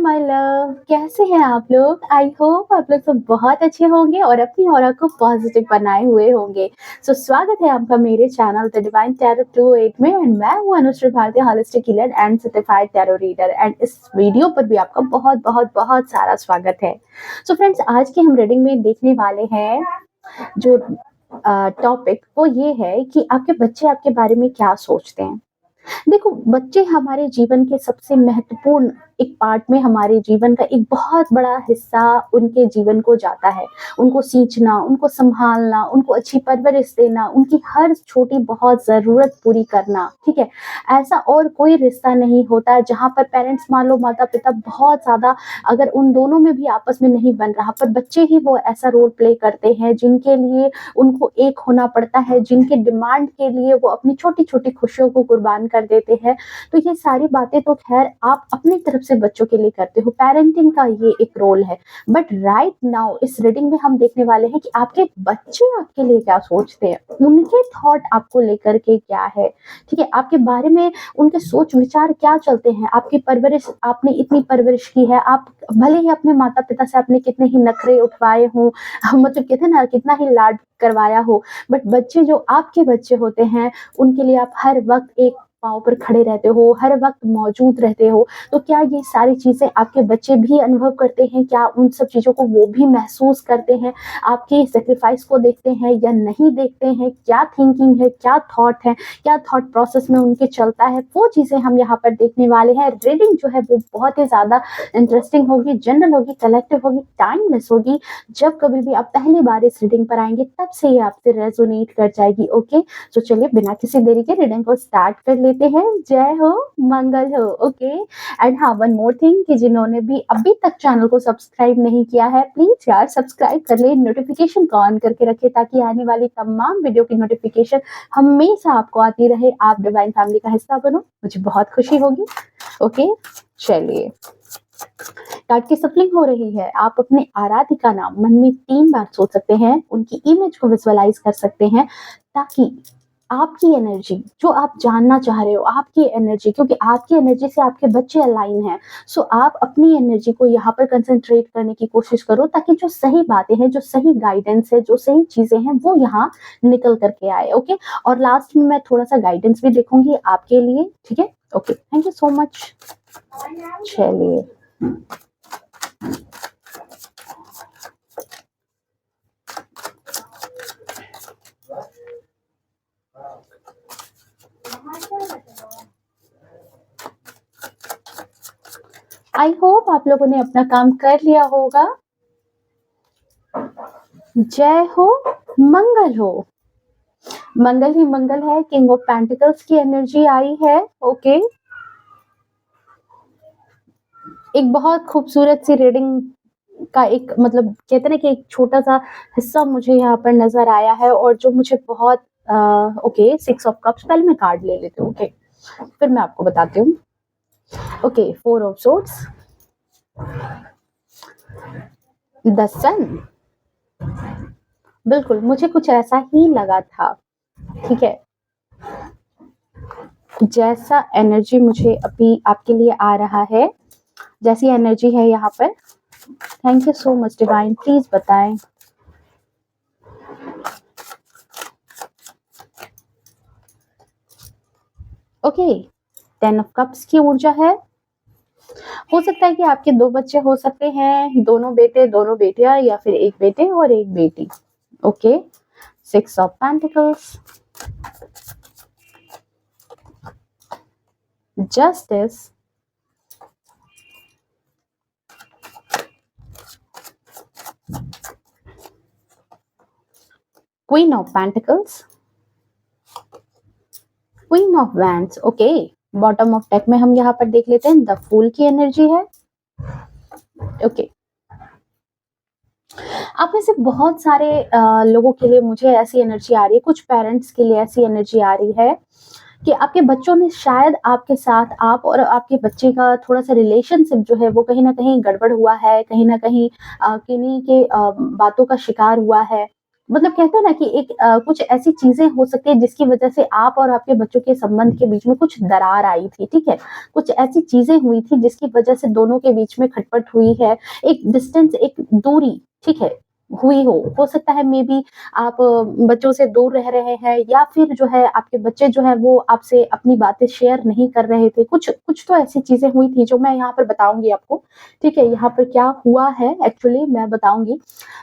My love, कैसे हैं आप लोग? आई होप आप लोग सब बहुत अच्छे होंगे और अपनी ऑरा को पॉजिटिव बनाए हुए होंगे। स्वागत है आपका मेरे चैनल द डिवाइन टैरो 28 में एंड मैं हूँ Anushree Bharti, holistic healer and certified tarot reader and इस वीडियो पर भी आपका बहुत बहुत बहुत सारा स्वागत है। फ्रेंड्स, आज की हम रीडिंग में देखने वाले हैं जो टॉपिक वो ये है कि आपके बच्चे आपके बारे में क्या सोचते हैं। देखो, बच्चे हमारे जीवन के सबसे महत्वपूर्ण एक पार्ट में हमारे जीवन का एक बहुत बड़ा हिस्सा उनके जीवन को जाता है। उनको सींचना, उनको सँभालना, उनको अच्छी परवरिश देना, उनकी हर छोटी बहुत ज़रूरत पूरी करना, ठीक है? ऐसा और कोई रिश्ता नहीं होता जहाँ पर पेरेंट्स मान लो माता-पिता बहुत ज़्यादा अगर उन दोनों में भी आपस में नहीं बन रहा, पर बच्चे ही वो ऐसा रोल प्ले करते हैं जिनके लिए उनको एक होना पड़ता है, जिनके डिमांड के लिए वो अपनी छोटी-छोटी खुशियों को कुर्बान कर देते हैं। तो ये सारी बातें तो ख़ैर आप अपनी तरफ से बच्चों के लिए करते हो, पेरेंटिंग का ये एक रोल है। बट राइट नाउ इस रीडिंग में हम देखने वाले हैं कि आपके बच्चे आपके लिए क्या सोचते हैं, उनके थॉट आपको लेकर के क्या है, ठीक है? आपके बारे में उनके सोच विचार क्या चलते हैं, आपकी परवरिश आपने इतनी परवरिश की है, आप भले ही अपने माता-पिता से आपने कितने ही नखरे उठवाए हों, मतलब कहते हैं ना कितना ही लाड करवाया हो, बट बच्चे जो आपके बच्चे होते हैं, उनके लिए आप हर वक़्त एक पाँव पर खड़े रहते हो, हर वक़्त मौजूद रहते हो। तो क्या ये सारी चीज़ें आपके बच्चे भी अनुभव करते हैं? क्या उन सब चीज़ों को वो भी महसूस करते हैं? आपके सैक्रिफाइस को देखते हैं या नहीं देखते हैं? क्या थिंकिंग है, क्या थॉट है, क्या थॉट प्रोसेस में उनके चलता है, वो चीज़ें हम यहाँ पर देखने वाले हैं। रीडिंग जो है वो बहुत ही ज़्यादा इंटरेस्टिंग होगी, जनरल होगी, कलेक्टिव होगी, टाइमलेस होगी। जब कभी भी आप पहली बार इस रीडिंग पर आएँगे तब से ये आपसे रेज़ोनेट कर जाएगी, ओके? तो चलिए बिना किसी देरी के रीडिंग को स्टार्ट कर लेते हैं। जय हो, मंगल हो, ओके। एंड हाँ, वन मोर थिंग कि जिन्होंने भी अभी तक चैनल को सब्सक्राइब नहीं किया है, प्लीज यार सब्सक्राइब कर ले, नोटिफिकेशन को ऑन करके रखे ताकि आने वाली तमाम वीडियो की नोटिफिकेशन हमेशा आपको आती रहे। आप डिवाइन फैमिली का हिस्सा बनो, मुझे बहुत खुशी होगी। ओके, चलिए कार्ड की सफलिंग हो रही है। आप अपने आराध्य का नाम मन में 3 बार सोच सकते हैं, उनकी इमेज को विजुअलाइज कर सकते हैं ताकि आपकी एनर्जी जो आप जानना चाह रहे हो, आपकी एनर्जी, क्योंकि आपकी एनर्जी से आपके बच्चे अलाइन हैं। आप अपनी एनर्जी को यहाँ पर कंसंट्रेट करने की कोशिश करो ताकि जो सही बातें हैं, जो सही गाइडेंस है, जो सही चीजें हैं वो यहाँ निकल करके आए, ओके। और लास्ट में मैं थोड़ा सा गाइडेंस भी देखूंगी आपके लिए, ठीक है? Okay, thank you so much. चलिए आई होप आप लोगों ने अपना काम कर लिया होगा। जय हो, मंगल हो, मंगल ही मंगल है। किंग ऑफ पेंटिकल्स की एनर्जी आई है, ओके। एक बहुत खूबसूरत सी रीडिंग का एक मतलब कहते ना कि एक छोटा सा हिस्सा मुझे यहाँ पर नजर आया है और जो मुझे बहुत ओके, 6 ऑफ कप्स। पहले मैं कार्ड ले लेती हूँ, ओके, फिर मैं आपको बताती हूँ। ओके, 4 ऑफ सोर्ड्स, द सन। बिल्कुल, मुझे कुछ ऐसा ही लगा था, ठीक है। जैसा एनर्जी मुझे अभी आपके लिए आ रहा है, जैसी एनर्जी है यहाँ पर। Thank you so much divine, please बताएं। ओके, 10 ऑफ कप्स की ऊर्जा है। हो सकता है कि आपके 2 बच्चे हो सकते हैं, दोनों बेटे, दोनों बेटियां, या फिर एक बेटे और एक बेटी। Okay, 6 of pentacles, justice, queen of pentacles, queen of wands. Okay, bottom of deck में हम यहाँ पर देख लेते हैं, द फूल की एनर्जी है, ओके। आप में से बहुत सारे लोगों के लिए मुझे ऐसी एनर्जी आ रही है, कुछ पेरेंट्स के लिए ऐसी एनर्जी आ रही है कि आपके बच्चों ने शायद आपके साथ, आप और आपके बच्चे का थोड़ा सा रिलेशनशिप जो है वो कहीं ना कहीं गड़बड़ हुआ है, कहीं ना कहीं किन्हीं के बातों का शिकार हुआ है। मतलब कहते हैं ना कि एक कुछ ऐसी चीज़ें हो सकती है जिसकी वज़ह से आप और आपके बच्चों के संबंध के बीच में कुछ दरार आई थी, ठीक है? कुछ ऐसी चीज़ें हुई थी जिसकी वज़ह से दोनों के बीच में खटपट हुई है, एक डिस्टेंस, एक दूरी, ठीक है? हुई हो सकता है मे बी आप बच्चों से दूर रह रहे हैं या फिर जो है आपके बच्चे जो है वो आपसे अपनी बातें शेयर नहीं कर रहे थे। कुछ कुछ तो ऐसी चीज़ें हुई थी जो मैं यहाँ पर बताऊँगी आपको, ठीक है? यहाँ पर क्या हुआ है एक्चुअली मैं बताऊँगी।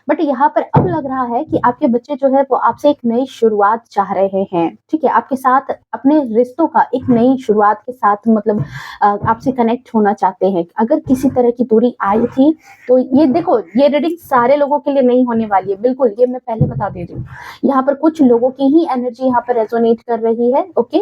बट यहाँ पर अब लग रहा है कि आपके बच्चे जो है वो आपसे एक नई शुरुआत चाह रहे हैं, ठीक है? आपके साथ अपने रिश्तों का एक नई शुरुआत के साथ मतलब आपसे कनेक्ट होना चाहते हैं। अगर किसी तरह की दूरी आई थी, तो ये देखो ये रीडिंग सारे लोगों के लिए नहीं होने वाली है, बिल्कुल ये मैं पहले बता दे रही हूँ। यहाँ पर कुछ लोगों की ही एनर्जी यहाँ पर रेज़ोनेट कर रही है, ओके?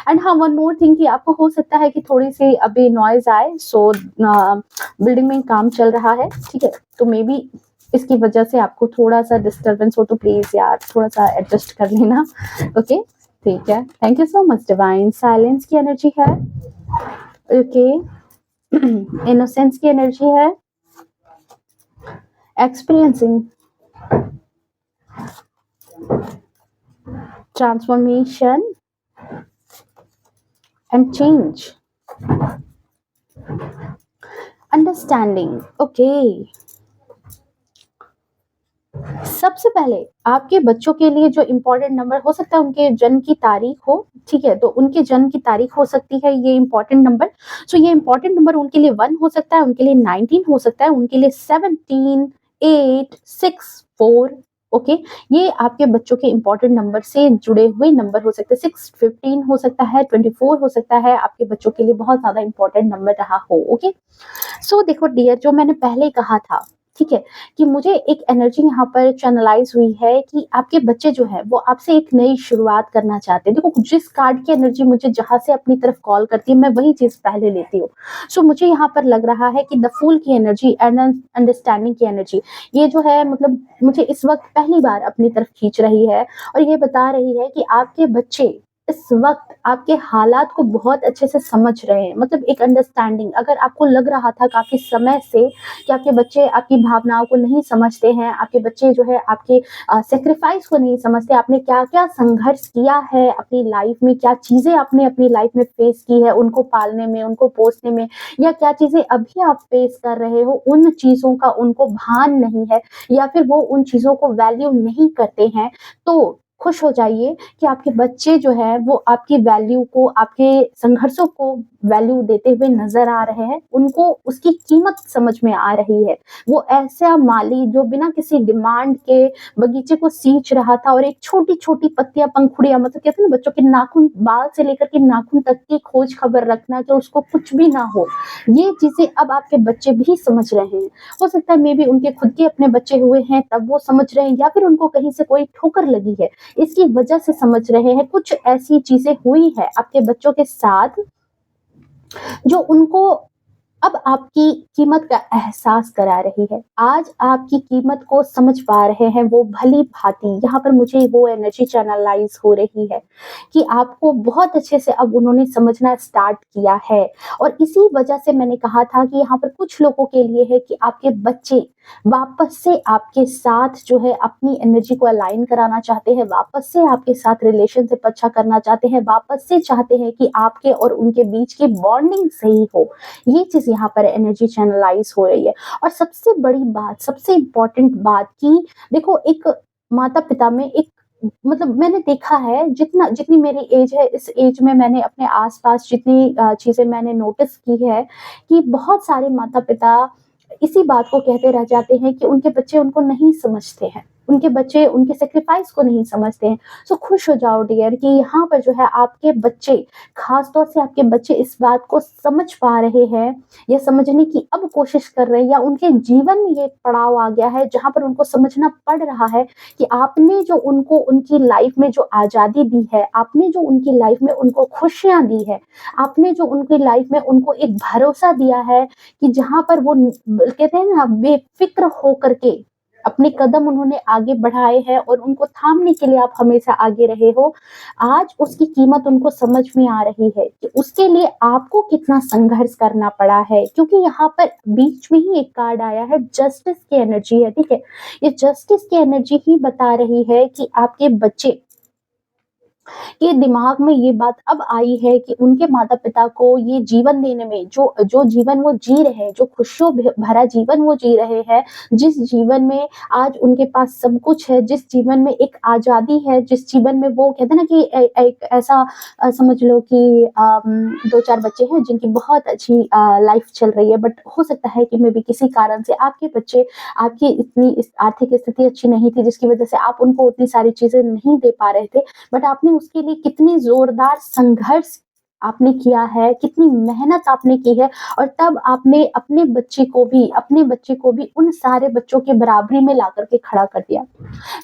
एंड हाँ, वन मोर थिंग कि आपको हो सकता है कि थोड़ी-सी अभी नॉइज़ आए, सो बिल्डिंग में काम चल रहा है, ठीक है? तो मे बी इसकी वजह से आपको थोड़ा-सा डिस्टर्बेंस हो तो प्लीज़ यार थोड़ा-सा एडजस्ट कर लेना, ओके? ठीक है। Thank you so much divine. Silence की एनर्जी है, ओके। इनोसेंस की एनर्जी है, experiencing transformation and change, understanding, okay. सबसे पहले आपके बच्चों के लिए जो इम्पोर्टेंट नंबर हो सकता है उनके जन्म की तारीख हो, ठीक है? तो उनके जन्म की तारीख हो सकती है ये इम्पोर्टेंट नंबर। सो ये इम्पोर्टेंट नंबर उनके लिए 1 हो सकता है, उनके लिए 19 हो सकता है, उनके लिए 17, 8, 6, 4, ओके? ये आपके बच्चों के इम्पोर्टेंट नंबर से जुड़े हुए नंबर हो सकते हैं। 6, 15 हो सकता है, 24 हो सकता है, आपके बच्चों के लिए बहुत ज़्यादा इम्पोर्टेंट नंबर रहा हो, ओके? सो देखो डियर, जो मैंने पहले कहा था, ठीक है? कि मुझे एक एनर्जी यहाँ पर चैनलाइज़ हुई है कि आपके बच्चे जो हैं वो आपसे एक नई शुरुआत करना चाहते हैं। देखो जिस कार्ड की एनर्जी मुझे जहाँ से अपनी तरफ कॉल करती है मैं वही चीज़ पहले लेती हूँ। सो मुझे यहाँ पर लग रहा है कि द फूल की एनर्जी एंड अंडरस्टैंडिंग की एनर्जी, ये जो है मतलब मुझे इस वक़्त पहली बार अपनी तरफ खींच रही है और ये बता रही है कि आपके बच्चे इस वक़्त आपके हालात को बहुत अच्छे से समझ रहे हैं। मतलब एक अंडरस्टैंडिंग, अगर आपको लग रहा था काफ़ी समय से कि आपके बच्चे आपकी भावनाओं को नहीं समझते हैं, आपके बच्चे जो है आपके सैक्रिफाइस को नहीं समझते, आपने क्या-क्या संघर्ष किया है अपनी लाइफ में, क्या चीज़ें आपने अपनी लाइफ में फेस की है उनको पालने में, उनको पोसने में, या क्या चीज़ें अभी आप फेस कर रहे हो, उन चीज़ों का उनको भान नहीं है या फिर वो उन चीज़ों को वैल्यू नहीं करते हैं, तो खुश हो जाइए कि आपके बच्चे जो है वो आपकी वैल्यू को, आपके संघर्षों को वैल्यू देते हुए नज़र आ रहे हैं। उनको उसकी कीमत समझ में आ रही है। वो ऐसा माली जो बिना किसी डिमांड के बगीचे को सींच रहा था और एक छोटी-छोटी पत्तियाँ, पंखुड़ियाँ, मतलब कहते हैं ना बच्चों के नाखून, बाल से लेकर के नाखून तक की खोज खबर रखना कि उसको कुछ भी ना हो। ये चीज़ें अब आपके बच्चे भी समझ रहे हैं। हो सकता है मे बी उनके खुद के अपने बच्चे हुए हैं तब वो समझ रहे हैं या फिर उनको कहीं से कोई ठोकर लगी है, इसकी वजह से समझ रहे हैं। कुछ ऐसी चीज़ें हुई है आपके बच्चों के साथ जो उनको अब आपकी कीमत का एहसास करा रही है। आज आपकी कीमत को समझ पा रहे हैं वो भली-भाँति। यहाँ पर मुझे वो एनर्जी चैनलाइज़ हो रही है कि आपको बहुत अच्छे से अब उन्होंने समझना स्टार्ट किया है और इसी वजह से मैंने कहा था कि यहाँ पर कुछ लोगों के लिए है कि आपके बच्चे वापस से आपके साथ जो है अपनी एनर्जी को अलाइन कराना चाहते हैं, वापस से आपके साथ रिलेशनशिप अच्छा करना चाहते हैं, वापस से चाहते हैं कि आपके और उनके बीच की बॉन्डिंग सही हो। ये चीज़ यहाँ पर एनर्जी चैनलाइज़ हो रही है और सबसे बड़ी बात, सबसे इम्पोर्टेंट बात कि देखो एक माता-पिता में एक मतलब मैंने देखा है जितनी मेरी एज है, इस एज में मैंने अपने आस-पास जितनी चीज़ें मैंने नोटिस की है कि बहुत सारे माता-पिता इसी बात को कहते रह जाते हैं कि उनके बच्चे उनको नहीं समझते हैं। उनके बच्चे उनके सैक्रिफाइस को नहीं समझते हैं। सो खुश हो जाओ डियर कि यहाँ पर जो है आपके बच्चे, ख़ास तौर से आपके बच्चे इस बात को समझ पा रहे हैं या समझने की अब कोशिश कर रहे हैं या उनके जीवन में ये पड़ाव आ गया है जहाँ पर उनको समझना पड़ रहा है कि आपने जो उनको उनकी लाइफ में जो आज़ादी दी है, आपने जो उनकी लाइफ में उनको खुशियाँ दी है, आपने जो उनकी लाइफ में उनको एक भरोसा दिया है कि जहाँ पर वो कहते हैं ना बेफ़िक्र होकर के अपने कदम उन्होंने आगे बढ़ाए हैं और उनको थामने के लिए आप हमेशा आगे रहे हो। आज उसकी कीमत उनको समझ में आ रही है कि उसके लिए आपको कितना संघर्ष करना पड़ा है, क्योंकि यहाँ पर बीच में ही एक कार्ड आया है, जस्टिस की एनर्जी है, ठीक है? ये जस्टिस की एनर्जी ही बता रही है कि आपके बच्चे के दिमाग में ये बात अब आई है कि उनके माता-पिता को ये जीवन देने में, जो जो जीवन वो जी रहे हैं, जो खुशियों भरा जीवन वो जी रहे हैं, जिस जीवन में आज उनके पास सब कुछ है, जिस जीवन में एक आज़ादी है, जिस जीवन में वो कहते हैं ना कि एक ऐसा समझ लो कि 2-4 बच्चे हैं जिनकी बहुत अच्छी लाइफ चल रही है, बट हो सकता है कि मेबी किसी कारण से आपके बच्चे, आपकी इतनी इस आर्थिक स्थिति अच्छी नहीं थी जिसकी वजह से आप उनको उतनी सारी चीज़ें नहीं दे पा रहे थे। बट आपने उसके लिए कितनी ज़ोरदार संघर्ष आपने किया है, कितनी मेहनत आपने की है, और तब आपने अपने बच्चे को भी उन सारे बच्चों के बराबरी में ला कर के खड़ा कर दिया।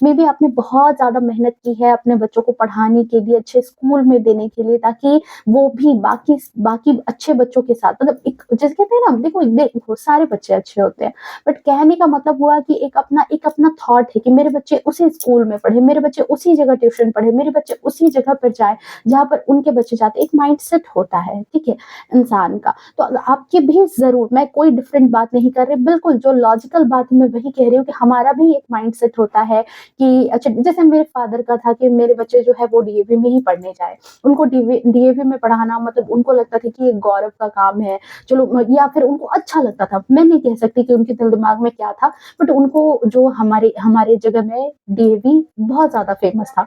मेबी आपने बहुत ज़्यादा मेहनत की है अपने बच्चों को पढ़ाने के लिए, अच्छे स्कूल में देने के लिए, ताकि वो भी बाकी बाकी अच्छे बच्चों के साथ, मतलब एक जैसे कहते हैं ना, देखो सारे बच्चे अच्छे होते हैं, बट कहने का मतलब हुआ कि एक अपना थॉट है कि मेरे बच्चे उसी स्कूल में पढ़े, मेरे बच्चे उसी जगह ट्यूशन पढ़े, मेरे बच्चे उसी जगह पर जाएँ जहाँ पर उनके बच्चे जाते हैं। एक माइंडसेट होता है, ठीक है? इंसान का। तो आपकी भी ज़रूर, मैं कोई डिफरेंट बात नहीं कर रही, बिल्कुल जो लॉजिकल बात है मैं वही कह रही हूँ कि हमारा भी एक माइंडसेट होता है कि अच्छा, जैसे मेरे फादर का था कि मेरे बच्चे जो है वो डीएवी में ही पढ़ने जाए। उनको डीएवी में पढ़ाना मतलब उनको लगता था कि ये गौरव का काम है। चलो, या फिर उनको अच्छा लगता था। मैं नहीं कह सकती कि उनके दिल दिमाग में क्या था, बट उनको जो हमारे हमारे जगह में डीएवी बहुत ज़्यादा फेमस था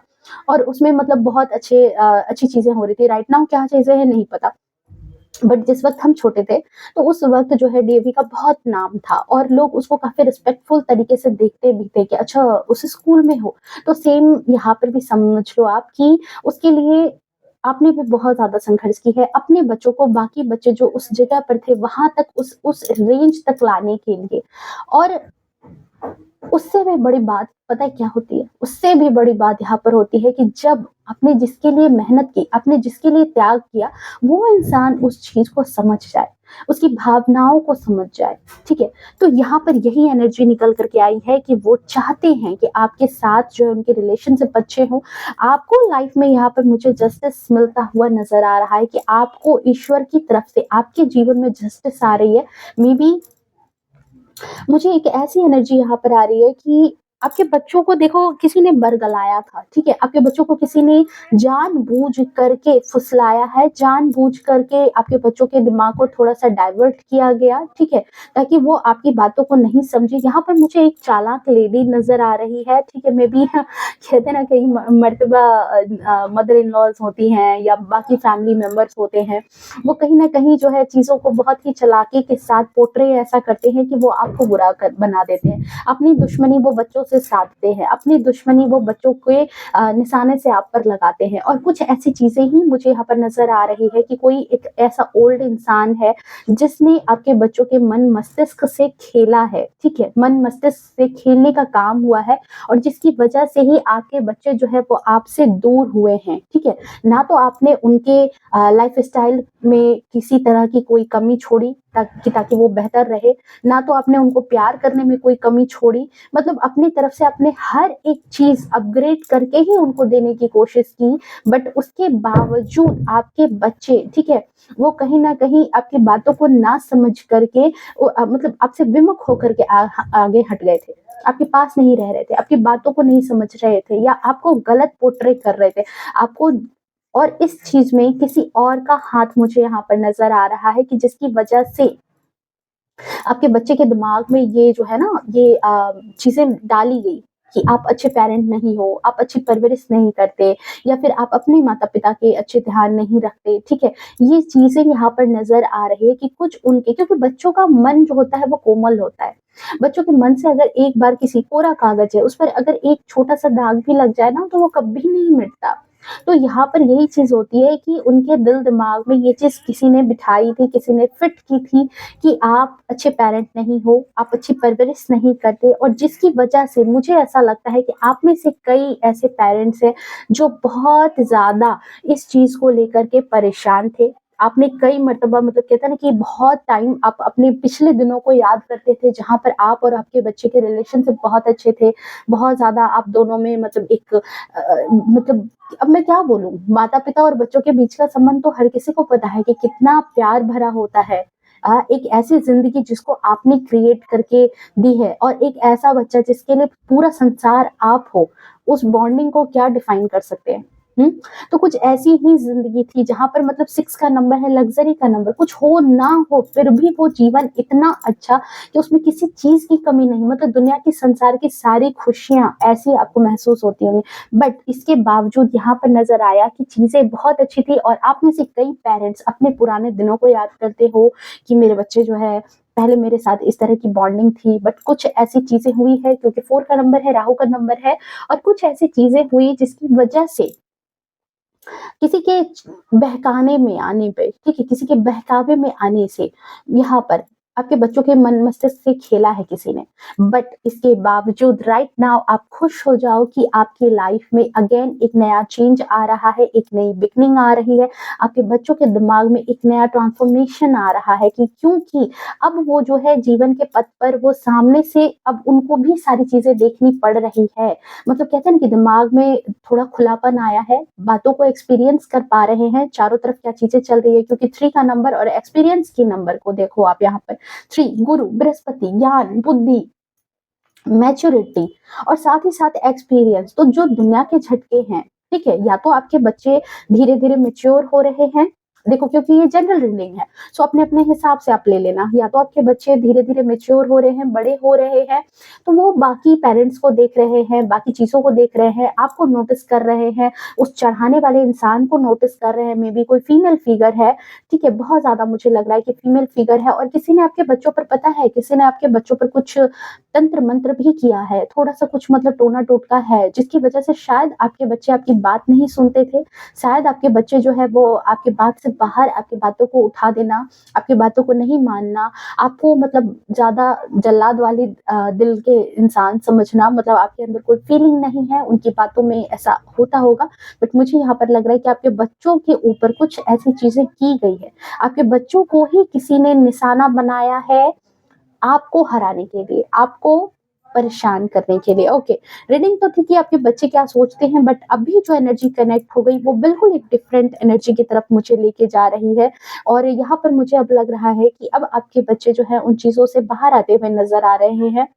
और उसमें मतलब बहुत अच्छी चीज़ें हो रही थी। राइट नाउ क्या चीज़ें हैं नहीं पता। बट जिस वक़्त हम छोटे थे, तो उस वक़्त जो है डीएवी का बहुत नाम था और लोग उसको काफ़ी रिस्पेक्टफुल तरीके से देखते भी थे कि अच्छा, उस स्कूल में हो। तो सेम यहाँ पर भी समझ लो आप कि उसके लिए आपने भी बहुत ज़्यादा संघर्ष की है, अपने बच्चों को बाकी बच्चे जो उस जगह पर थे, वहाँ तक उस रेंज तक लाने के लिए। और उससे भी बड़ी बात पता है क्या होती है? उससे भी बड़ी बात यहाँ पर होती है कि जब आपने जिसके लिए मेहनत की, आपने जिसके लिए त्याग किया, वो इंसान उस चीज़ को समझ जाए, उसकी भावनाओं को समझ जाए, ठीक है? तो यहाँ पर यही एनर्जी निकल कर के आई है कि वो चाहते हैं कि आपके साथ जो है उनके रिलेशनशिप अच्छे हों। आपको लाइफ में यहाँ पर मुझे जस्टिस मिलता हुआ नज़र आ रहा है कि आपको ईश्वर की तरफ से आपके जीवन में जस्टिस आ रही है। मेबी मुझे एक ऐसी एनर्जी यहाँ पर आ रही है कि आपके बच्चों को देखो किसी ने बरगलाया था, ठीक है? आपके बच्चों को किसी ने जानबूझ करके फुसलाया है, जानबूझ करके आपके बच्चों के दिमाग को थोड़ा-सा डाइवर्ट किया गया, ठीक है? ताकि वो आपकी बातों को नहीं समझे। यहाँ पर मुझे एक चालाक लेडी नज़र आ रही है, ठीक है? मेबी कहते हैं ना कई मर्तबा मदर इन लॉज़ होती हैं या बाकी फैमिली मेंबर्स होते हैं, वो कहीं न कहीं जो है चीज़ों को बहुत ही चालाकी के साथ पोर्ट्रे ऐसा करते हैं कि वो आपको बुरा कर बना देते हैं। अपनी दुश्मनी वो बच्चों से साधते हैं, अपनी दुश्मनी वो बच्चों के निशाने से आप पर लगाते हैं और कुछ ऐसी चीज़ें ही मुझे यहाँ पर नज़र आ रही है कि कोई एक ऐसा ओल्ड इंसान है, जिसने आपके बच्चों के मन मस्तिष्क से खेला है, ठीक है? मन मस्तिष्क से खेलने का काम हुआ है और जिसकी वजह से ही आपके बच्चे जो है वो आपसे दूर हुए हैं, ठीक है? ना तो आपने उनके लाइफ़स्टाइल में किसी तरह की कोई कमी छोड़ी ताकि वो बेहतर रहे, ना तो आपने उनको प्यार करने में कोई कमी छोड़ी, मतलब अपनी तरफ से आपने हर एक चीज़ अपग्रेड करके ही उनको देने की कोशिश की, बट उसके बावजूद आपके बच्चे, ठीक है, वो कहीं न कहीं आपकी बातों को ना समझ करके मतलब आपसे विमुख होकर के आगे हट गए थे। आपके पास नहीं रह रहे थे, आपकी बातों को नहीं समझ रहे थे या आपको गलत पोर्ट्रे कर रहे थे। आपको और इस चीज़ में किसी और का हाथ मुझे यहाँ पर नज़र आ रहा है कि जिसकी वजह से आपके बच्चे के दिमाग में ये जो है ना, ये चीज़ें डाली गई कि आप अच्छे पेरेंट नहीं हो, आप अच्छी परवरिश नहीं करते या फिर आप अपने माता-पिता के अच्छे ध्यान नहीं रखते, ठीक है? ये चीज़ें यहाँ पर नज़र आ रही है कि कुछ उनके, क्योंकि बच्चों का मन जो होता है वो कोमल होता है। बच्चों के मन से अगर एक बार किसी कोरा कागज़ है, उस पर अगर एक छोटा-सा दाग भी लग जाए ना, तो वो कभी नहीं मिटता। तो यहाँ पर यही चीज़ होती है कि उनके दिल-दिमाग में ये चीज़ किसी ने बिठाई थी, किसी ने फिट की थी कि आप अच्छे पेरेंट नहीं हो, आप अच्छी परवरिश नहीं करते, और जिसकी वजह से मुझे ऐसा लगता है कि आप में से कई ऐसे पेरेंट्स हैं जो बहुत ज़्यादा इस चीज़ को लेकर के परेशान थे। आपने कई मर्तबा मतलब कहते हैं ना कि बहुत टाइम आप अपने पिछले दिनों को याद करते थे जहाँ पर आप और आपके बच्चे के रिलेशनशिप बहुत अच्छे थे, बहुत ज़्यादा आप दोनों में मतलब एक मतलब अब मैं क्या बोलूँ, माता-पिता और बच्चों के बीच का संबंध तो हर किसी को पता है कि कितना प्यार भरा होता है। एक ऐसी ज़िंदगी जिसको आपने क्रिएट करके दी है और एक ऐसा बच्चा जिसके लिए पूरा संसार आप हो, उस बॉन्डिंग को क्या डिफाइन कर सकते हैं? हुँ? तो कुछ ऐसी ही ज़िंदगी थी जहाँ पर मतलब 6 का नंबर है, लग्ज़री का नंबर, कुछ हो ना हो फिर भी वो जीवन इतना अच्छा कि उसमें किसी चीज़ की कमी नहीं, मतलब दुनिया की संसार की सारी खुशियाँ ऐसी आपको महसूस होती होंगी। बट इसके बावजूद यहाँ पर नज़र आया कि चीज़ें बहुत अच्छी थी और आप में से कई पेरेंट्स अपने पुराने दिनों को याद करते हो कि मेरे बच्चे जो है पहले मेरे साथ इस तरह की बॉन्डिंग थी, बट कुछ ऐसी चीज़ें हुई है क्योंकि 4 का नंबर है, राहु का नंबर है और कुछ ऐसी चीज़ें हुई जिसकी वजह से किसी के बहकाने में आने पे, ठीक है, किसी के बहकावे में आने से यहाँ पर आपके बच्चों के मन मस्तिष्क से खेला है किसी ने। बट इसके बावजूद राइट नाउ आप खुश हो जाओ कि आपकी लाइफ में अगेन एक नया चेंज आ रहा है, एक नई बिगनिंग आ रही है। आपके बच्चों के दिमाग में एक नया ट्रांसफॉर्मेशन आ रहा है कि क्योंकि अब वो जो है जीवन के पथ पर वो सामने से अब उनको भी सारी चीज़ें देखनी पड़ रही है। मतलब कहते हैं ना कि दिमाग में थोड़ा खुलापन आया है, बातों को एक्सपीरियंस कर पा रहे हैं, चारों तरफ क्या चीज़ें चल रही है क्योंकि 3 का नंबर और एक्सपीरियंस की नंबर को देखो आप यहाँ पर 3 गुरु, बृहस्पति, ज्ञान, बुद्धि, मैच्योरिटी और साथ ही साथ एक्सपीरियंस तो जो दुनिया के झटके हैं, ठीक है? या तो आपके बच्चे धीरे-धीरे मैच्योर हो रहे हैं, देखो क्योंकि ये जनरल रीडिंग है, सो अपने-अपने हिसाब से आप ले लेना, या तो आपके बच्चे धीरे-धीरे मैच्योर हो रहे हैं, बड़े हो रहे हैं, तो वो बाकी पेरेंट्स को देख रहे हैं, बाकी चीज़ों को देख रहे हैं, आपको नोटिस कर रहे हैं, उस चढ़ाने वाले इंसान को नोटिस कर रहे हैं, मेबी कोई फीमेल फिगर है, ठीक है? बहुत ज़्यादा मुझे लग रहा है कि फीमेल फिगर है और किसी ने आपके बच्चों पर पता है, किसी ने आपके बच्चों पर कुछ तंत्र मंत्र भी किया है, थोड़ा-सा कुछ मतलब टोना-टोटका है, जिसकी वजह से शायद आपके बच्चे आपकी बात नहीं सुनते थे। शायद आपके बच्चे जो है वो आपकी बात से बाहर आपकी बातों को उठा देना, आपकी बातों को नहीं मानना, आपको मतलब ज़्यादा जल्लाद वाली दिल के इंसान समझना, मतलब आपके अंदर कोई फीलिंग नहीं है, उनकी बातों में ऐसा होता होगा। बट मुझे यहाँ पर लग रहा है कि आपके बच्चों के ऊपर कुछ ऐसी चीज़ें की गई है। आपके बच्चों को ही किसी ने निशाना बनाया है आपको हराने के लिए, आपको परेशान करने के लिए। ओके, रीडिंग तो थी कि आपके बच्चे क्या सोचते हैं, बट अभी जो एनर्जी कनेक्ट हो गई वो बिल्कुल एक डिफरेंट एनर्जी की तरफ मुझे लेके जा रही है और यहाँ पर मुझे अब लग रहा है कि अब आपके बच्चे जो है उन चीज़ों से बाहर आते हुए नज़र आ रहे हैं।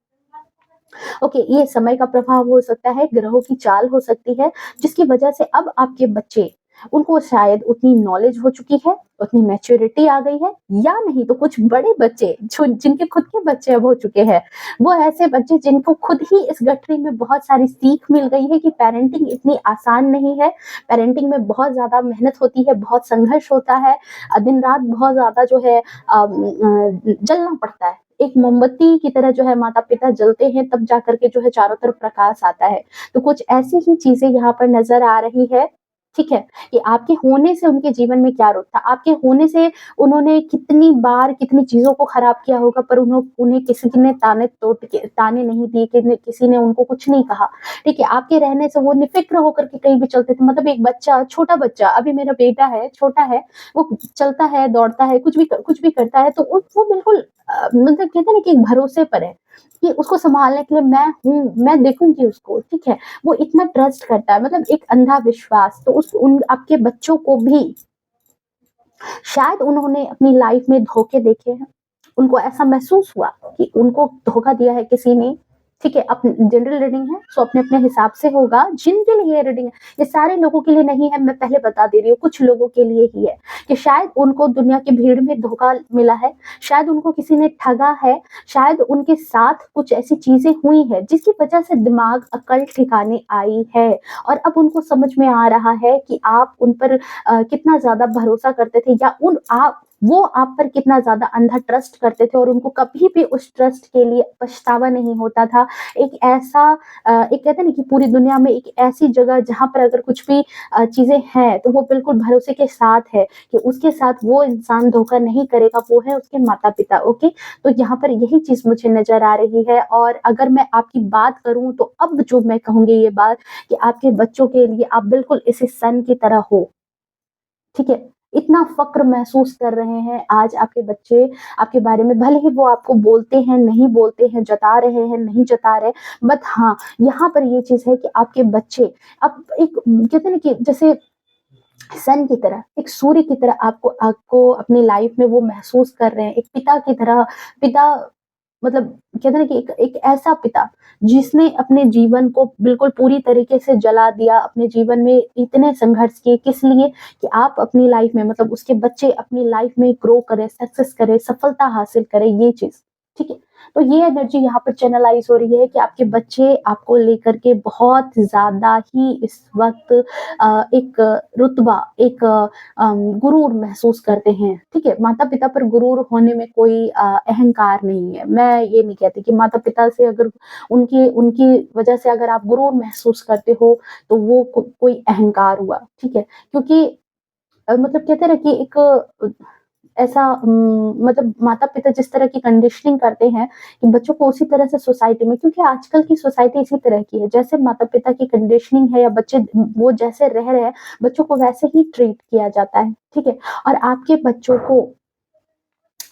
ओके, ये समय का प्रभाव हो सकता है, ग्रहों की चाल हो सकती है, जिसकी वजह से अब आपके बच्चे उनको शायद उतनी नॉलेज हो चुकी है, उतनी मैच्योरिटी आ गई है, या नहीं तो कुछ बड़े बच्चे जो जिनके खुद के बच्चे अब हो चुके हैं, वो ऐसे बच्चे जिनको खुद ही इस गठरी में बहुत सारी सीख मिल गई है कि पेरेंटिंग इतनी आसान नहीं है, पेरेंटिंग में बहुत ज़्यादा मेहनत होती है, बहुत संघर्ष होता है, दिन-रात बहुत ज़्यादा जो है जलना पड़ता है। एक मोमबत्ती की तरह जो है माता-पिता जलते हैं तब जाकर के जो है चारों तरफ प्रकाश आता है। तो कुछ ऐसी ही चीज़ें यहाँ पर नज़र आ रही है, ठीक है? कि आपके होने से उनके जीवन में क्या रुक था, आपके होने से उन्होंने कितनी बार कितनी चीज़ों को खराब किया होगा पर उन्हें किसी ने ताने नहीं दिए, किसी ने उनको कुछ नहीं कहा, ठीक है? आपके रहने से वो निफ़िक्र होकर के कहीं भी चलते थे, मतलब एक बच्चा, छोटा बच्चा, अभी मेरा बेटा है, छोटा है, वो चलता है, दौड़ता है, कुछ भी करता है तो वो बिल्कुल मतलब कहते हैं ना कि एक भरोसे पर है, कि उसको सँभालने के लिए मैं हूँ, मैं देखूँगी उसको, ठीक है? वो इतना ट्रस्ट करता है, मतलब एक अंधा विश्वास, तो उस उन आपके बच्चों को भी शायद उन्होंने अपनी लाइफ में धोखे देखे हैं। उनको ऐसा महसूस हुआ कि उनको धोखा दिया है किसी ने, ठीक है? जनरल रीडिंग है, सो अपने-अपने हिसाब से होगा। जिनके लिए ये रीडिंग है, ये सारे लोगों के लिए नहीं है, मैं पहले बता दे रही हूँ, कुछ लोगों के लिए ही है कि शायद उनको दुनिया की भीड़ में धोखा मिला है, शायद उनको किसी ने ठगा है, शायद उनके साथ कुछ ऐसी चीज़ें हुई हैं, जिसकी वजह से दिमाग अकल ठिकाने आई है और अब उनको समझ में आ रहा है कि आप उन पर कितना ज़्यादा भरोसा करते थे या वो आप पर कितना ज़्यादा अंधा ट्रस्ट करते थे और उनको कभी भी उस ट्रस्ट के लिए पछतावा नहीं होता था। एक ऐसा एक कहते हैं ना कि पूरी दुनिया में एक ऐसी जगह जहाँ पर अगर कुछ भी चीज़ें हैं, तो वो बिल्कुल भरोसे के साथ है कि उसके साथ वो इंसान धोखा नहीं करेगा, वो है उसके माता-पिता, ओके? तो यहाँ पर यही चीज़ मुझे नज़र आ रही है और अगर मैं आपकी बात करूँ तो अब जो मैं कहूँगी ये बात कि आपके बच्चों के लिए आप बिल्कुल इसी सन की तरह हो। ठीक है? इतना फ़क्र महसूस कर रहे हैं आज आपके बच्चे आपके बारे में, भले ही वो आपको बोलते हैं, नहीं बोलते हैं, जता रहे हैं, नहीं जता रहे, बट हाँ, यहाँ पर ये चीज़ है कि आपके बच्चे अब एक कहते हैं ना कि जैसे सन की तरह, एक सूर्य की तरह आपको आपको अपनी लाइफ में वो महसूस कर रहे हैं, एक पिता की तरह, पिता मतलब कहते हैं ना कि एक एक ऐसा पिता जिसने अपने जीवन को बिल्कुल पूरी तरीके से जला दिया, अपने जीवन में इतने संघर्ष किए किस लिए? कि आप अपनी लाइफ में मतलब उसके बच्चे अपनी लाइफ में ग्रो करें, सक्सेस करें, सफलता हासिल करें, ये चीज़, ठीक है? तो ये एनर्जी यहाँ पर चैनलाइज़ हो रही है कि आपके बच्चे आपको लेकर के बहुत ज़्यादा ही इस वक़्त एक रुतबा, एक गुरूर महसूस करते हैं, ठीक है? माता-पिता पर गुरूर होने में कोई अहंकार नहीं है। मैं ये नहीं कहती कि माता-पिता से अगर उनकी उनकी वजह से अगर आप गुरूर महसूस करते हो, तो वो कोई अहंकार हुआ, ठीक है? क्योंकि मतलब कहते हैं ना कि एक ऐसा मतलब माता-पिता जिस तरह की कंडीशनिंग करते हैं कि बच्चों को उसी तरह से सोसाइटी में, क्योंकि आजकल की सोसाइटी इसी तरह की है, जैसे माता-पिता की कंडीशनिंग है या बच्चे वो जैसे रह रहे हैं, बच्चों को वैसे ही ट्रीट किया जाता है, ठीक है? और आपके बच्चों को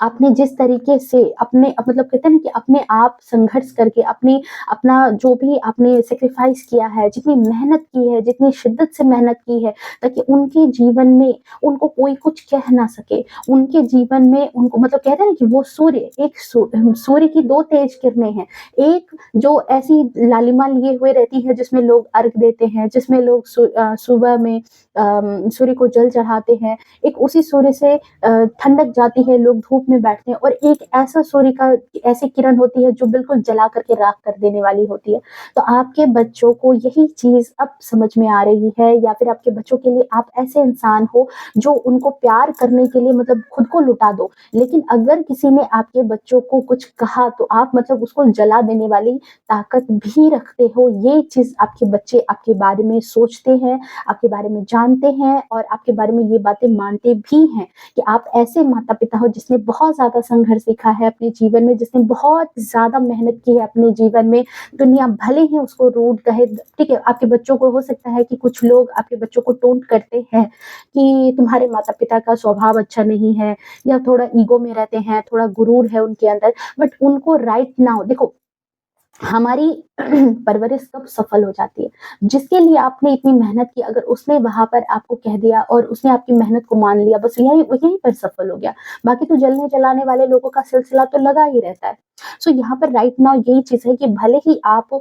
आपने जिस तरीके से अपने मतलब कहते हैं ना कि अपने आप संघर्ष करके अपना जो भी आपने सैक्रिफाइस किया है, जितनी मेहनत की है, जितनी शिद्दत से मेहनत की है, ताकि उनके जीवन में उनको कोई कुछ कह ना सके। उनके जीवन में उनको मतलब कहते हैं ना कि वो सूर्य एक सूर्य की 2 तेज किरणें हैं। एक जो ऐसी लालिमा लिए हुए रहती है जिसमें लोग अर्घ देते हैं, जिसमें लोग सुबह में सूर्य को जल चढ़ाते हैं। एक उसी सूर्य से ठंडक जाती है, लोग धूप में बैठते हैं, और एक ऐसा सूर्य का ऐसी किरण होती है जो बिल्कुल जला करके राख कर देने वाली होती है। तो आपके बच्चों को यही चीज़ अब समझ में आ रही है, या फिर आपके बच्चों के लिए आप ऐसे इंसान हो जो उनको प्यार करने के लिए मतलब खुद को लुटा दो। लेकिन अगर किसी ने आपके बच्चों को कुछ कहा तो आप मतलब उसको जला देने वाली ताकत भी रखते हो। ये चीज़ आपके बच्चे आपके बारे में सोचते हैं, आपके बारे में जानते हैं, और आपके बारे में ये बातें मानते भी हैं कि आप ऐसे माता-पिता हो जिसने बहुत ज़्यादा संघर्ष देखा है अपने जीवन में, जिसने बहुत ज़्यादा मेहनत की है अपने जीवन में। दुनिया भले ही उसको रूड कहे, ठीक है? आपके बच्चों को हो सकता है कि कुछ लोग आपके बच्चों को टोंट करते हैं कि तुम्हारे माता-पिता का स्वभाव अच्छा नहीं है, या थोड़ा ईगो में रहते हैं, थोड़ा गुरूर है उनके अंदर। बट उनको राइट नाउ देखो, हमारी परवरिश कब सफल हो जाती है, जिसके लिए आपने इतनी मेहनत की, अगर उसने वहाँ पर आपको कह दिया और उसने आपकी मेहनत को मान लिया, बस यही यहीं पर सफल हो गया। बाकी तो जलने-जलाने वाले लोगों का सिलसिला तो लगा ही रहता है। सो यहाँ पर राइट नाउ यही चीज़ है कि भले ही आप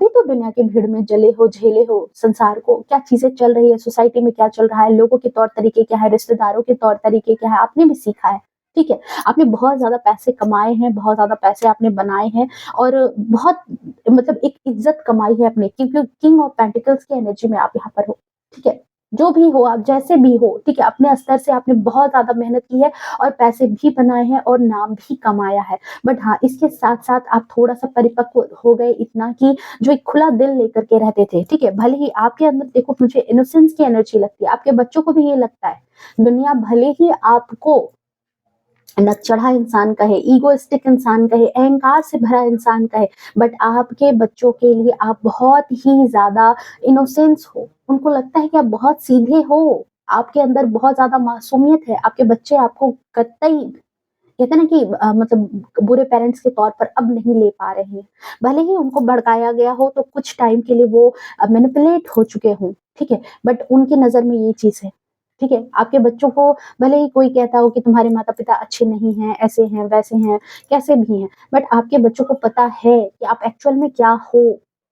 ही तो दुनिया की भीड़ में जले हो, झेले हो संसार को, क्या चीज़ें चल रही है, सोसाइटी में क्या चल रहा है, लोगों के तौर-तरीके क्या है, रिश्तेदारों के तौर-तरीके क्या है, आपने भी सीखा है, ठीक है? आपने बहुत ज़्यादा पैसे कमाए हैं, बहुत ज़्यादा पैसे आपने बनाए हैं, और बहुत मतलब एक इज़्ज़त कमाई है अपने, क्योंकि किंग ऑफ पेंटिकल्स की एनर्जी में आप यहाँ पर हो, ठीक है? जो भी हो आप, जैसे भी हो, ठीक है? अपने स्तर से आपने बहुत ज़्यादा मेहनत की है, और पैसे भी बनाए हैं और नाम भी कमाया है। बट हाँ, इसके साथ-साथ आप थोड़ा-सा परिपक्व हो गए इतना कि जो एक खुला दिल लेकर के रहते थे, ठीक है? भले ही आपके अंदर देखो मुझे इनोसेंस की एनर्जी लगती है, आपके बच्चों को भी ये लगता है। दुनिया भले ही आपको नकचढ़ा इंसान कहे, ईगोइस्टिक इंसान कहे, अहंकार से भरा इंसान कहे, बट आपके बच्चों के लिए आप बहुत ही ज़्यादा इनोसेंस हो। उनको लगता है कि आप बहुत सीधे हो, आपके अंदर बहुत ज़्यादा मासूमियत है। आपके बच्चे आपको कतई कहते हैं ना कि मतलब बुरे पेरेंट्स के तौर पर अब नहीं ले पा रहे हैं। भले ही उनको भड़काया गया हो तो कुछ टाइम के लिए वो मैनिपुलेट हो चुके हों, ठीक है? बट उनकी नज़र में ये चीज़ है, ठीक है? आपके बच्चों को भले ही कोई कहता हो कि तुम्हारे माता-पिता अच्छे नहीं हैं, ऐसे हैं, वैसे हैं, कैसे भी हैं, बट आपके बच्चों को पता है कि आप एक्चुअल में क्या हो,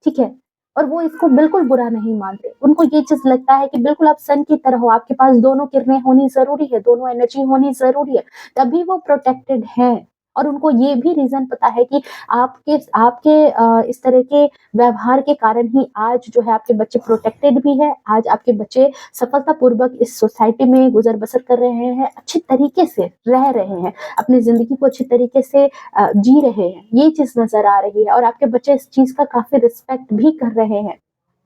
ठीक है? और वो इसको बिल्कुल बुरा नहीं मानते। उनको ये चीज़ लगता है कि बिल्कुल आप सन की तरह हो, आपके पास दोनों किरणें होनी ज़रूरी है, दोनों एनर्जी होनी ज़रूरी है। तभी वो प्रोटेक्टेड हैं, और उनको ये भी रीज़न पता है कि आपके आपके इस तरह के व्यवहार के कारण ही आज जो है आपके बच्चे प्रोटेक्टेड भी हैं, आज आपके बच्चे सफलतापूर्वक इस सोसाइटी में गुज़र-बसर कर रहे हैं, अच्छे तरीके से रह रहे हैं, अपनी ज़िंदगी को अच्छे तरीके से जी रहे हैं, ये चीज़ नज़र आ रही है, और आपके बच्चे इस चीज़ का काफ़ी रिस्पेक्ट भी कर रहे हैं।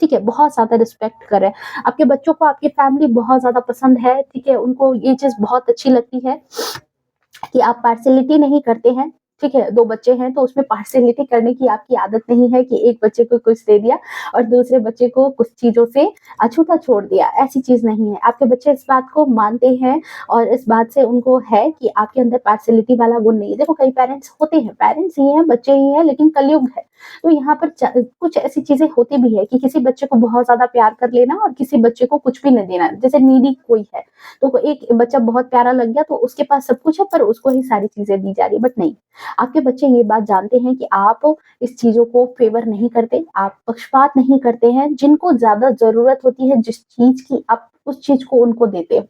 ठीक है, बहुत ज़्यादा रिस्पेक्ट कर रहे हैं। आपके बच्चों को आपकी फैमिली बहुत ज़्यादा पसंद है, ठीक है? उनको ये चीज़ बहुत अच्छी लगती है कि आप पार्शियलिटी नहीं करते हैं, ठीक है? 2 बच्चे हैं तो उसमें पार्शियलिटी करने की आपकी आदत नहीं है कि एक बच्चे को कुछ दे दिया और दूसरे बच्चे को कुछ चीज़ों से अछूता छोड़ दिया, ऐसी चीज़ नहीं है। आपके बच्चे इस बात को मानते हैं और इस बात से उनको है कि आपके अंदर पार्शियलिटी वाला गुण नहीं है। देखो कई पेरेंट्स होते हैं, पेरेंट्स ही हैं, बच्चे ही हैं लेकिन कलयुग है। तो यहाँ पर कुछ ऐसी चीज़ें होती भी है कि किसी बच्चे को बहुत ज़्यादा प्यार कर लेना और किसी बच्चे को कुछ भी नहीं देना। जैसे नीडी कोई है, तो एक बच्चा बहुत प्यारा लग गया तो उसके पास सब कुछ है पर उसको ही सारी चीज़ें दी जा रही है, बट नहीं। आपके बच्चे ये बात जानते हैं कि आप इस चीज़ों को फ़ेवर नहीं करते, आप पक्षपात नहीं करते हैं, जिनको ज़्यादा ज़रूरत होती है जिस चीज़ की, आप उस चीज़ को उनको देते हो।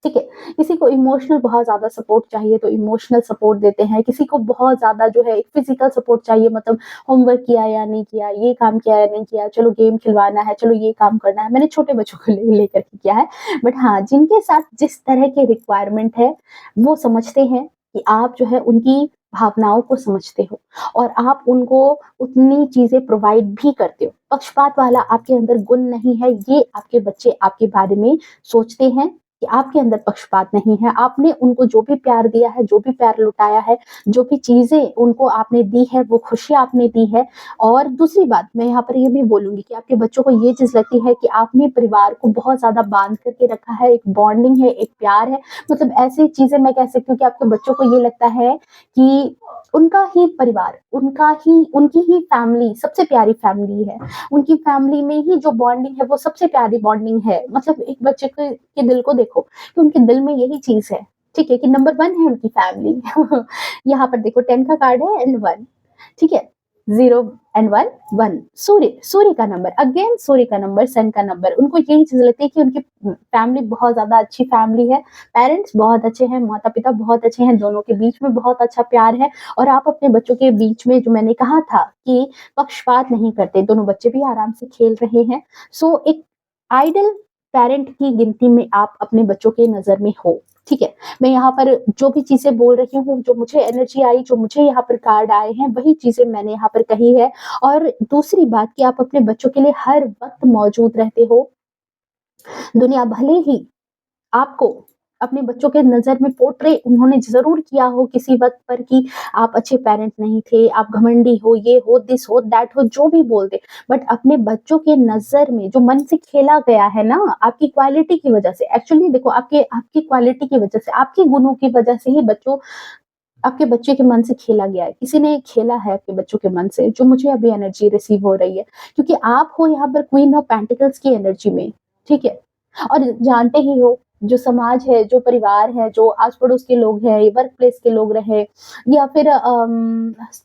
ठीक है? किसी को इमोशनल बहुत ज़्यादा सपोर्ट चाहिए तो इमोशनल सपोर्ट देते हैं, किसी को बहुत ज़्यादा जो है फिज़िकल सपोर्ट चाहिए, मतलब होमवर्क किया या नहीं किया, ये काम किया या नहीं किया, चलो गेम खिलवाना है, चलो ये काम करना है। मैंने छोटे बच्चों को ले लेकर के किया है। बट हाँ, जिनके साथ जिस तरह की रिक्वायरमेंट है, वो समझते हैं कि आप जो है उनकी भावनाओं को समझते हो और आप उनको उतनी चीज़ें प्रोवाइड भी करते हो। पक्षपात वाला आपके अंदर गुण नहीं है, ये आपके बच्चे आपके बारे में सोचते हैं कि आपके अंदर पक्षपात नहीं है। आपने उनको जो भी प्यार दिया है, जो भी प्यार लुटाया है, जो भी चीज़ें उनको आपने दी है, वो खुशियाँ आपने दी है। और दूसरी बात मैं यहाँ पर ये भी बोलूँगी कि आपके बच्चों को ये चीज़ लगती है कि आपने परिवार को बहुत ज़्यादा बाँध करके रखा है, एक बॉन्डिंग है, एक प्यार है। मतलब ऐसी चीज़ें मैं कह सकती हूँ कि आपके बच्चों को ये लगता है कि उनका ही परिवार, उनकी ही फैमिली सबसे प्यारी फैमिली है। उनकी फैमिली में ही जो बॉन्डिंग है वो सबसे प्यारी बॉन्डिंग है। मतलब एक बच्चे के दिल को देखो कि उनके दिल में यही चीज़ है, ठीक है? कि नंबर 1 है उनकी फैमिली। यहाँ पर देखो 10 का कार्ड है एंड 1, ठीक है? 0 एंड 1, 1 सूर्य का नंबर, अगेन सूर्य का नंबर, सन का नंबर। उनको यही चीज़ लगती है कि उनकी फैमिली बहुत ज़्यादा अच्छी फैमिली है, पेरेंट्स बहुत अच्छे हैं, माता-पिता बहुत अच्छे हैं, दोनों के बीच में बहुत अच्छा प्यार है और आप अपने बच्चों के बीच में जो मैंने कहा था कि पक्षपात नहीं करते, दोनों बच्चे भी आराम से खेल रहे हैं। सो एक आइडल पेरेंट की गिनती में आप अपने बच्चों के नज़र में हो, ठीक है? मैं यहाँ पर जो भी चीज़ें बोल रही हूँ, जो मुझे एनर्जी आई, जो मुझे यहाँ पर कार्ड आए हैं, वही चीज़ें मैंने यहाँ पर कही है। और दूसरी बात कि आप अपने बच्चों के लिए हर वक़्त मौजूद रहते हो। दुनिया भले ही आपको अपने बच्चों के नज़र में पोर्ट्रे उन्होंने ज़रूर किया हो किसी वक़्त पर कि आप अच्छे पेरेंट नहीं थे, आप घमंडी हो, ये हो, दिस हो, दैट हो, जो भी बोल दें। बट अपने बच्चों के नज़र में जो मन से खेला गया है ना, आपकी क्वालिटी की वज़ह से, एक्चुअली देखो आपके आपकी क्वालिटी की वज़ह से, आपके गुणों की वज़ह से ही आपके बच्चे के मन से खेला गया है। किसी ने खेला है आपके बच्चों के मन से, जो मुझे अभी एनर्जी रिसीव हो रही है। क्योंकि आप हो यहाँ पर क्वीन ऑफ पेंटिकल्स की एनर्जी में, ठीक है? और जानते ही हो, जो समाज है, जो परिवार है, जो आस-पड़ोस के लोग हैं, वर्क प्लेस के लोग रहे या फिर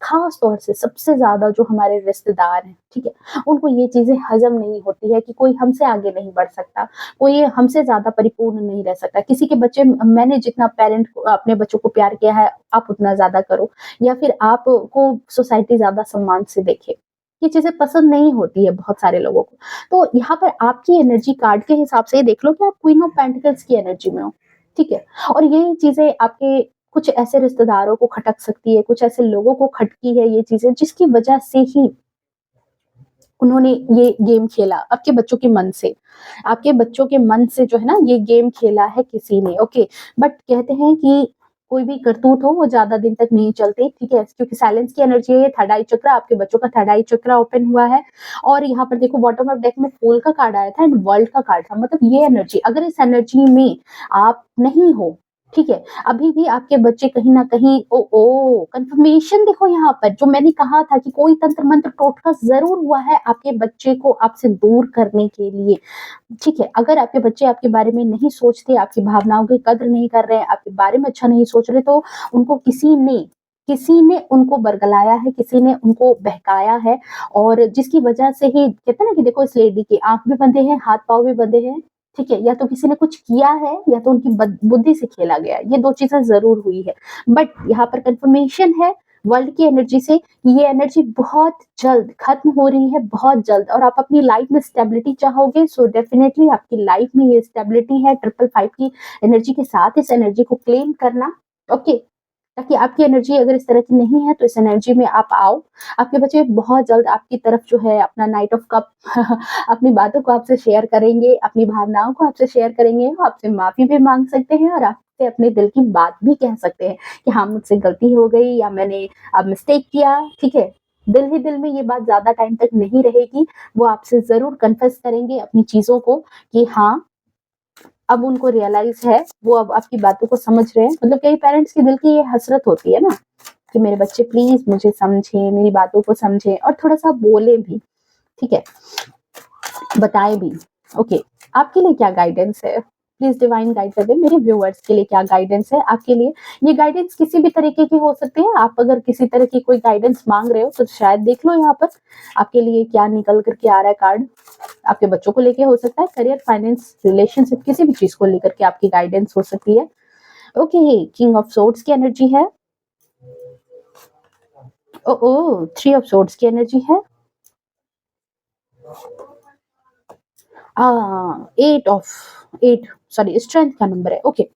ख़ास तौर से सबसे ज़्यादा जो हमारे रिश्तेदार हैं, ठीक है? उनको ये चीज़ें हज़म नहीं होती है कि कोई हमसे आगे नहीं बढ़ सकता, कोई हमसे ज़्यादा परिपूर्ण नहीं रह सकता। किसी के बच्चे मैंने जितना पेरेंट को अपने बच्चों को प्यार किया है, आप उतना ज़्यादा करो या फिर आपको सोसाइटी ज़्यादा सम्मान से देखे। ये चीज़ें पसंद नहीं होती है बहुत सारे लोगों को। तो यहाँ पर आपकी एनर्जी कार्ड के हिसाब से देख लो कि आप क्वीन ऑफ पेंटिकल्स की एनर्जी में हो, ठीक है? और ये चीज़ें आपके कुछ ऐसे रिश्तेदारों को खटक सकती है, कुछ ऐसे लोगों को खटकी है ये चीज़ें जिसकी वजह से ही उन्होंने ये गेम खेला आपके बच्चों के मन से। आपके बच्चों के मन से जो है ना ये गेम खेला है किसी ने, ओके। बट कहते हैं कि कोई भी करतूत हो वो ज़्यादा दिन तक नहीं चलती, ठीक है? क्योंकि साइलेंस की एनर्जी है, ये थर्ड आई चक्र आपके बच्चों का थर्ड आई चक्र ओपन हुआ है और यहाँ पर देखो बॉटम ऑफ डेक में फूल का कार्ड आया था एंड वर्ल्ड का कार्ड था। मतलब ये एनर्जी, अगर इस एनर्जी में आप नहीं हो, ठीक है? अभी भी आपके बच्चे कहीं न कहीं कन्फर्मेशन देखो यहाँ पर जो मैंने कहा था कि कोई तंत्र मंत्र टोटका ज़रूर हुआ है आपके बच्चे को आपसे दूर करने के लिए। ठीक है, अगर आपके बच्चे आपके बारे में नहीं सोचते, आपकी भावनाओं की कद्र नहीं कर रहे हैं, आपके बारे में अच्छा नहीं सोच रहे, तो उनको किसी ने उनको बरगलाया है, किसी ने उनको बहकाया है और जिसकी वजह से ही कहते हैं ना कि देखो इस लेडी की आँख भी बंधे हैं, हाथ-पाँव भी बंधे हैं, ठीक है? या तो किसी ने कुछ किया है या तो उनकी बुद्धि से खेला गया है, ये 2 चीज़ें ज़रूर हुई है। बट यहाँ पर कन्फर्मेशन है वर्ल्ड की एनर्जी से, ये एनर्जी बहुत जल्द खत्म हो रही है, बहुत जल्द और आप अपनी लाइफ में स्टेबिलिटी चाहोगे सो डेफिनिटली आपकी लाइफ में ये स्टेबिलिटी है ट्रिपल 5 की एनर्जी के साथ इस एनर्जी को क्लेम करना, ओके? ताकि आपकी एनर्जी अगर इस तरह की नहीं है तो इस एनर्जी में आप आओ। आपके बच्चे बहुत जल्द आपकी तरफ जो है अपना नाइट ऑफ कप अपनी बातों को आपसे शेयर करेंगे, अपनी भावनाओं को आपसे शेयर करेंगे, आपसे माफ़ी भी माँग सकते हैं और आप से अपने दिल की बात भी कह सकते हैं कि हाँ, मुझसे गलती हो गई या मैंने अब मिस्टेक किया, ठीक है? दिल ही दिल में ये बात ज़्यादा टाइम तक नहीं रहेगी, वो आपसे ज़रूर कन्फेस करेंगे अपनी चीज़ों को कि हाँ, अब उनको रियलाइज़ है, वो अब आपकी बातों को समझ रहे हैं। मतलब कई पेरेंट्स के दिल की ये हसरत होती है ना कि मेरे बच्चे प्लीज़ मुझे समझें, मेरी बातों को समझें और थोड़ा-सा बोलें भी, ठीक है? बताएँ भी। ओके, आपके लिए क्या गाइडेंस है? प्लीज़ डिवाइन गाइड कर दें मेरे व्यूअर्स के लिए क्या गाइडेंस है आपके लिए? ये गाइडेंस किसी भी तरीके की हो सकती है, आप अगर किसी तरह की कोई गाइडेंस माँग रहे हो तो शायद देख लो यहाँ पर, आपके लिए क्या निकल कर के आ रहा है कार्ड। आपके बच्चों को लेके हो सकता है, करियर, फाइनेंस, रिलेशनशिप किसी भी चीज़ को लेकर के आपकी गाइडेंस हो सकती है। ओके, किंग ऑफ सोर्ड्स की एनर्जी है। ओह! ओह! थ्री ऑफ सोर्ड्स की एनर्जी है। 8 ऑफ 8 सॉरी स्ट्रेंथ का नंबर है। ओके।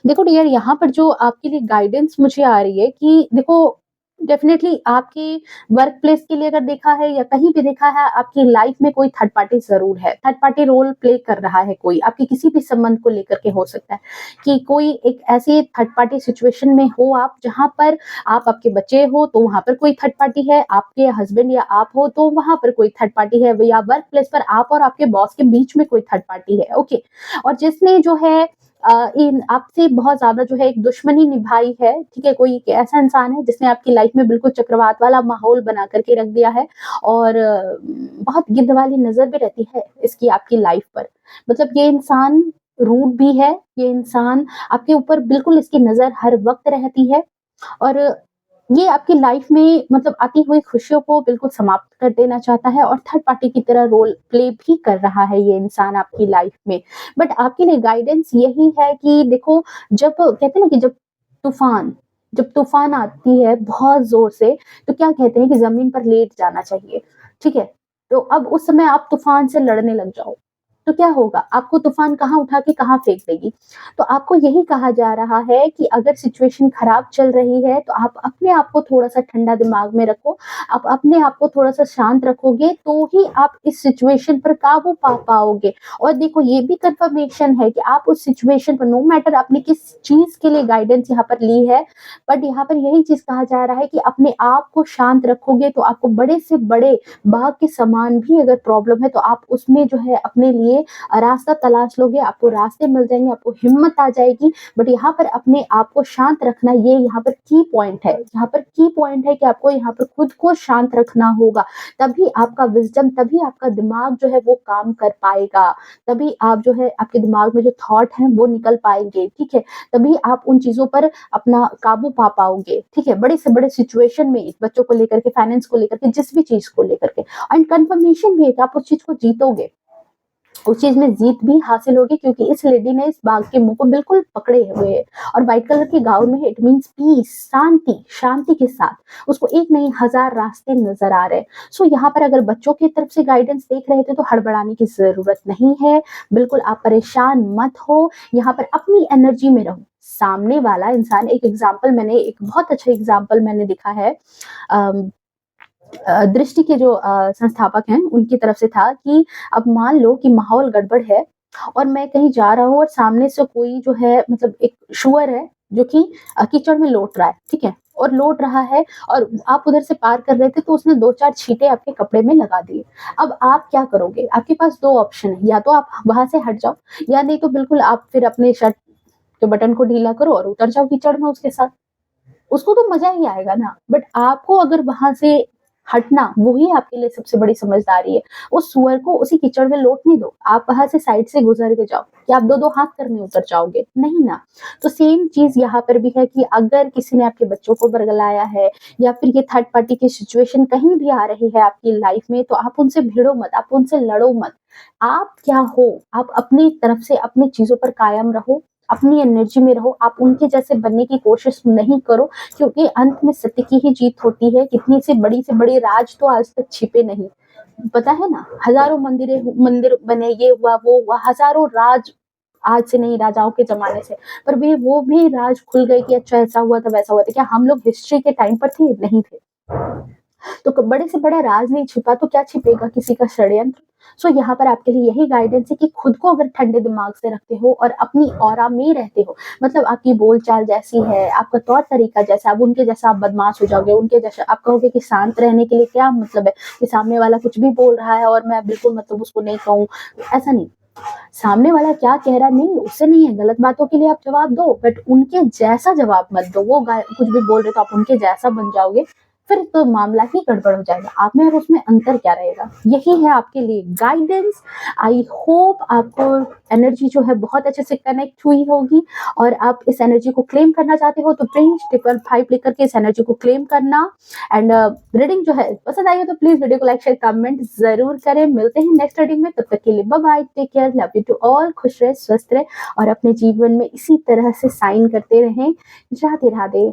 देखो डियर यहाँ पर जो आपके लिए गाइडेंस मुझे आ रही है कि देखो डेफिनेटली आपके वर्क प्लेस के लिए अगर देखा है या कहीं भी देखा है आपकी लाइफ में कोई थर्ड पार्टी जरूर है, थर्ड पार्टी रोल प्ले कर रहा है, कोई आपके किसी भी संबंध को लेकर के हो सकता है कि कोई एक ऐसी थर्ड पार्टी सिचुएशन में हो आप जहां पर आप आपके बच्चे हो तो वहां पर कोई थर्ड पार्टी है, आपके हस्बैंड या आप हो तो वहां पर कोई थर्ड पार्टी है, या वर्क प्लेस पर आप और आपके बॉस के बीच में कोई थर्ड पार्टी है। ओके, और जिसने जो है इन आपसे बहुत ज़्यादा जो है एक दुश्मनी निभाई है, ठीक है? कोई एक ऐसा इंसान है जिसने आपकी लाइफ में बिल्कुल चक्रवात वाला माहौल बना कर के रख दिया है और बहुत गिद्ध वाली नज़र भी रहती है इसकी आपकी लाइफ पर। मतलब ये इंसान रूड भी है, ये इंसान आपके ऊपर बिल्कुल इसकी नज़र हर वक़्त रहती है और ये आपकी लाइफ में मतलब आती हुई खुशियों को बिल्कुल समाप्त कर देना चाहता है और थर्ड पार्टी की तरह रोल प्ले भी कर रहा है ये इंसान आपकी लाइफ में। बट आपके लिए गाइडेंस यही है कि देखो, जब कहते हैं ना कि जब तूफान आती है बहुत ज़ोर से, तो क्या कहते हैं कि ज़मीन पर लेट जाना चाहिए, ठीक है? तो अब उस समय आप तूफान से लड़ने लग जाओ, तो क्या होगा? आपको तूफान कहाँ उठा के कहाँ फेंक देगी। तो आपको यही कहा जा रहा है कि अगर सिचुएशन खराब चल रही है तो आप अपने आप को थोड़ा-सा ठंडा दिमाग में रखो। आप अपने आप को थोड़ा-सा शांत रखोगे तो ही आप इस सिचुएशन पर काबू पा पाओगे। और देखो ये भी कन्फर्मेशन है कि आप उस सिचुएशन पर नो मैटर आपने किस चीज़ के लिए गाइडेंस यहाँ पर ली है, बट यहाँ पर यही चीज़ कहा जा रहा है कि अपने आप को शांत रखोगे तो आपको बड़े से बड़े बाग के समान भी अगर प्रॉब्लम है तो आप उसमें जो है अपने लिए रास्ता तलाश लोगे, आपको रास्ते मिल जाएँगे, आपको हिम्मत आ जाएगी। बट यहाँ पर अपने आप को शांत रखना ये यहाँ पर की पॉइंट है। यहाँ पर की पॉइंट है कि आपको यहाँ पर खुद को शांत रखना होगा। तभी आपका विज़डम, तभी आपका दिमाग जो है वो काम कर पाएगा। तभी आप जो है आपके दिमाग में जो थॉट हैं वो निकल पाएँगे, ठीक है? तभी आप उन चीज़ों पर अपना काबू पा पाओगे, ठीक है? बड़े से बड़े सिचुएशन में बच्चों को लेकर के, फाइनेंस को लेकर के, जिस भी चीज़ को लेकर के एंड कन्फर्मेशन भी है कि आप उस चीज़ को जीतोगे। उस चीज़ में जीत भी हासिल होगी क्योंकि इस लेडी ने इस बाघ के मुँह को बिल्कुल पकड़े हुए है और व्हाइट कलर की गाउन में है। इट मीन्स पीस, शांति, शांति के साथ उसको एक नहीं हज़ार रास्ते नज़र आ रहे हैं। सो यहाँ पर अगर बच्चों की तरफ से गाइडेंस देख रहे थे तो हड़बड़ाने की ज़रूरत नहीं है। बिल्कुल आप परेशान मत हो, यहाँ पर अपनी एनर्जी में रहो। सामने वाला इंसान एक एग्ज़ाम्पल मैंने एक बहुत अच्छा एग्ज़ाम्पल मैंने देखा है अम दृष्टि के जो संस्थापक हैं उनकी तरफ से था कि अब मान लो कि माहौल गड़बड़ है और मैं कहीं जा रहा हूँ और सामने से कोई जो है मतलब एक शुअर है जो कि कीचड़ में लौट रहा है, ठीक है? और लौट रहा है और आप उधर से पार कर रहे थे तो उसने 2-4 छींटे आपके कपड़े में लगा दिए। अब आप क्या करोगे? आपके पास 2 ऑप्शन है, या तो आप वहाँ से हट जाओ या नहीं तो बिल्कुल आप फिर अपने शर्ट के बटन को ढीला करो और उतर जाओ कीचड़ में उसके साथ। उसको तो मज़ा ही आएगा ना, बट आपको अगर वहाँ से हटना वही आपके लिए सबसे बड़ी समझदारी है। उस सूअर को उसी कीचड़ में लौटने दो, आप वहाँ से साइड से गुज़र के जाओ। क्या आप 2-2 हाथ करने उतर जाओगे? नहीं ना। तो सेम चीज़ यहाँ पर भी है कि अगर किसी ने आपके बच्चों को बरगलाया है या फिर ये थर्ड पार्टी की सिचुएशन कहीं भी आ रही है आपकी लाइफ में, तो आप उनसे भिड़ो मत, आप उनसे लड़ो मत। आप क्या हो? आप अपनी तरफ से अपनी चीज़ों पर कायम रहो, अपनी एनर्जी में रहो, आप उनके जैसे बनने की कोशिश नहीं करो क्योंकि अंत में सत्य की ही जीत होती है। कितनी से बड़ी राज तो आज तक छिपे नहीं। पता है ना, हज़ारों मंदिर बने, ये हुआ, वो हुआ, हज़ारों राज आज से नहीं राजाओं के ज़माने से, पर वो भी राज खुल गए कि अच्छा ऐसा हुआ था, वैसा हुआ था। क्या हम लोग हिस्ट्री के टाइम पर थे? नहीं थे। तो बड़े से बड़ा राज नहीं छिपा तो क्या छिपेगा किसी का षड्यंत्र। सो यहाँ पर आपके लिए यही गाइडेंस है कि खुद को अगर ठंडे दिमाग से रखते हो और अपनी ऑरा में रहते हो, मतलब आपकी बोलचाल जैसी है, आपका तौर तरीका जैसा, अब उनके जैसा आप बदमाश हो जाओगे, उनके जैसा आप कहोगे कि शांत रहने के लिए क्या मतलब है कि सामने वाला कुछ भी बोल रहा है और मैं बिल्कुल मतलब उसको नहीं कहूँ, ऐसा नहीं। सामने वाला क्या कह रहा नहीं उससे नहीं है, गलत बातों के लिए आप जवाब दो बट उनके जैसा जवाब मत दो। वो कुछ भी बोल रहे तो आप उनके जैसा बन जाओगे, फिर तो मामला ही गड़बड़ हो जाएगा। आप में और उसमें अंतर क्या रहेगा? यही है आपके लिए गाइडेंस। आई होप आपको एनर्जी जो है बहुत अच्छे से कनेक्ट हुई होगी और आप इस एनर्जी को क्लेम करना चाहते हो तो प्लीज 555 लिख करके इस एनर्जी को क्लेम करना। एंड रीडिंग जो है पसंद आई हो तो प्लीज वीडियो को लाइक शेयर कमेंट जरूर करें। मिलते हैं नेक्स्ट रीडिंग में, तब तक के लिए bye bye, take care, love you to all, खुश रहे, स्वस्थ रहे और अपने जीवन में इसी तरह से साइन करते रहें। राधे राधे।